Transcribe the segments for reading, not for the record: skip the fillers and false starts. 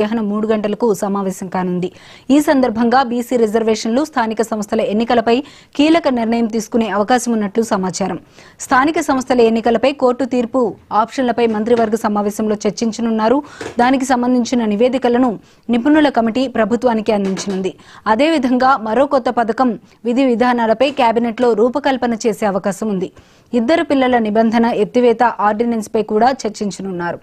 మధ్యాహ్నం 3 గంటలకు సమావేశం కానుంది. ఈ సందర్భంగా బీసీ రిజర్వేషన్లు, స్థానిక సంస్థల ఎన్నికలపై కీలక నిర్ణయం తీసుకునే అవకాశం ఉన్నట్లు సమాచారం. స్థానిక సంస్థల ఎన్నికలపై కోర్టు తీర్పు ఆప్షన్లపై మంత్రివర్గ సమావేశంలో చర్చించనున్నారు. దానికి సంబంధించిన నివేదికలను నిపుణుల కమిటీ ప్రభుత్వానికి అందించనుంది. అదేవిధంగా మరో కొత్త పథకం విధి విధానాలపై కేబినెట్లో రూపకల్పన చేసే అవకాశం ఉంది. ఇద్దరు పిల్లల నిబంధన ఎత్తివేత ఆర్డినెన్స్ పై కూడా చర్చించనున్నారు.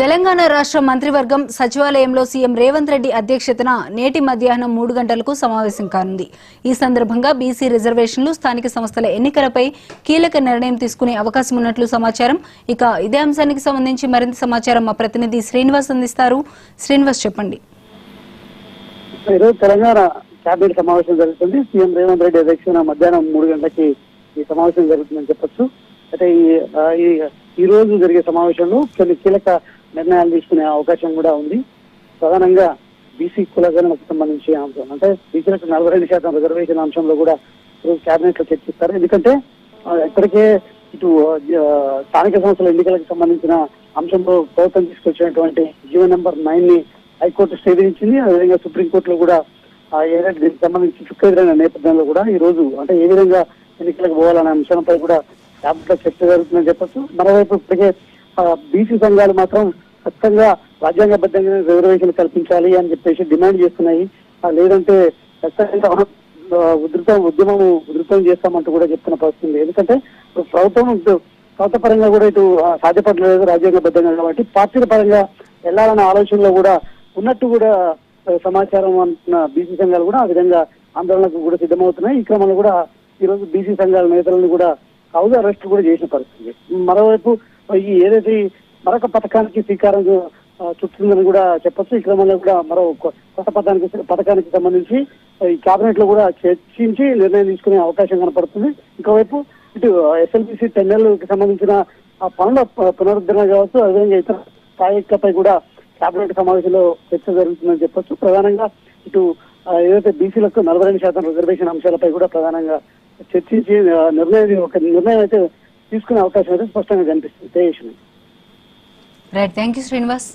తెలంగాణ రాష్ట్ర మంత్రివర్గం సచివాలయంలో సీఎం రేవంత్ రెడ్డి అధ్యక్షతన నేటి మధ్యాహ్నం 3 గంటలకు సమావేశం కానుంది. ఈ సందర్భంగా బీసీ రిజర్వేషన్లు, స్థానిక సంస్థల ఎన్నికలపై కీలక నిర్ణయం తీసుకునే అవకాశం ఉన్నట్లు సమాచారం. ఇక ఇదే అంశానికి సంబంధించి మరింత సమాచారం మా ప్రతినిధి శ్రీనివాస్ అందిస్తారు. శ్రీనివాస్, చెప్పండి. తెలంగాణ కేబినెట్ సమావేశం జరుగుతుంది. సీఎం రేవంత్ రెడ్డి అధ్యక్షతన మధ్యాహ్నం 3 గంటలకి ఈ సమావేశం జరుగుతుందని చెప్పొచ్చు. అయితే ఈ రోజు జరిగే సమావేశంలో కొన్ని కీలక నిర్ణయాలు తీసుకునే అవకాశం కూడా ఉంది. ప్రధానంగా బీసీ కులగణనకు సంబంధించి అంశం, అంటే బీసీలకు 42% రిజర్వేషన్ అంశంలో కూడా ఈరోజు కేబినెట్ లో చర్చిస్తారు. ఎందుకంటే ఇప్పటికే ఇటు స్థానిక సంస్థల ఎన్నికలకు సంబంధించిన అంశంలో ప్రభుత్వం తీసుకొచ్చినటువంటి జీవో నెంబర్ 9 ని హైకోర్టు స్టే విధించింది. అదేవిధంగా సుప్రీంకోర్టులో కూడా ఏదైతే దీనికి సంబంధించి చుక్కెదిరిన నేపథ్యంలో కూడా ఈ రోజు అంటే ఏ విధంగా ఎన్నికలకు పోవాలనే అంశంపై కూడా క్యాబినెట్ లో చర్చ జరుగుతుందని చెప్పొచ్చు. మరోవైపు ఇప్పటికే బీసీ సంఘాలు మాత్రం ఖచ్చితంగా రాజ్యాంగబద్ధంగా రిజర్వేషన్ కల్పించాలి అని చెప్పేసి డిమాండ్ చేస్తున్నాయి. లేదంటే ఖచ్చితంగా ఉధృతం చేస్తామంటూ కూడా చెప్తున్న పరిస్థితి. ఎందుకంటే ప్రభుత్వ పరంగా కూడా ఇటు సాధ్యపడలేదు రాజ్యాంగబద్ధంగా, కాబట్టి పార్టీల పరంగా వెళ్లాలన్న ఆలోచనలో కూడా ఉన్నట్టు కూడా సమాచారం అంటున్న బీసీ సంఘాలు కూడా ఆ విధంగా ఆందోళనకు కూడా సిద్ధమవుతున్నాయి. ఈ క్రమంలో కూడా ఈ రోజు బీసీ సంఘాల నేతలను కూడా హౌస్ అరెస్ట్ కూడా చేసిన పరిస్థితి. మరోవైపు ఈ ఏదైతే మరొక పథకానికి శ్రీకారం చుట్టిందని కూడా చెప్పొచ్చు. ఈ క్రమంలో కూడా మరో కొత్త పథకానికి సంబంధించి ఈ కేబినెట్ లో కూడా చర్చించి నిర్ణయం తీసుకునే అవకాశం కనపడుతుంది. ఇంకోవైపు ఇటు ఎస్ఎల్బీసీ టెండర్లకు సంబంధించిన పనుల పునరుద్ధరణ కావచ్చు, అదేవిధంగా ఇతర ప్రాజెక్టులపై కూడా కేబినెట్ సమావేశంలో చర్చ జరుగుతుందని చెప్పొచ్చు. ప్రధానంగా ఇటు ఏదైతే బీసీలకు 42% రిజర్వేషన్ అంశాలపై కూడా ప్రధానంగా చర్చించి నిర్ణయం అయితే తీసుకునే అవకాశం అయితే స్పష్టంగా కనిపిస్తుంది. Right, thank you Srinivas.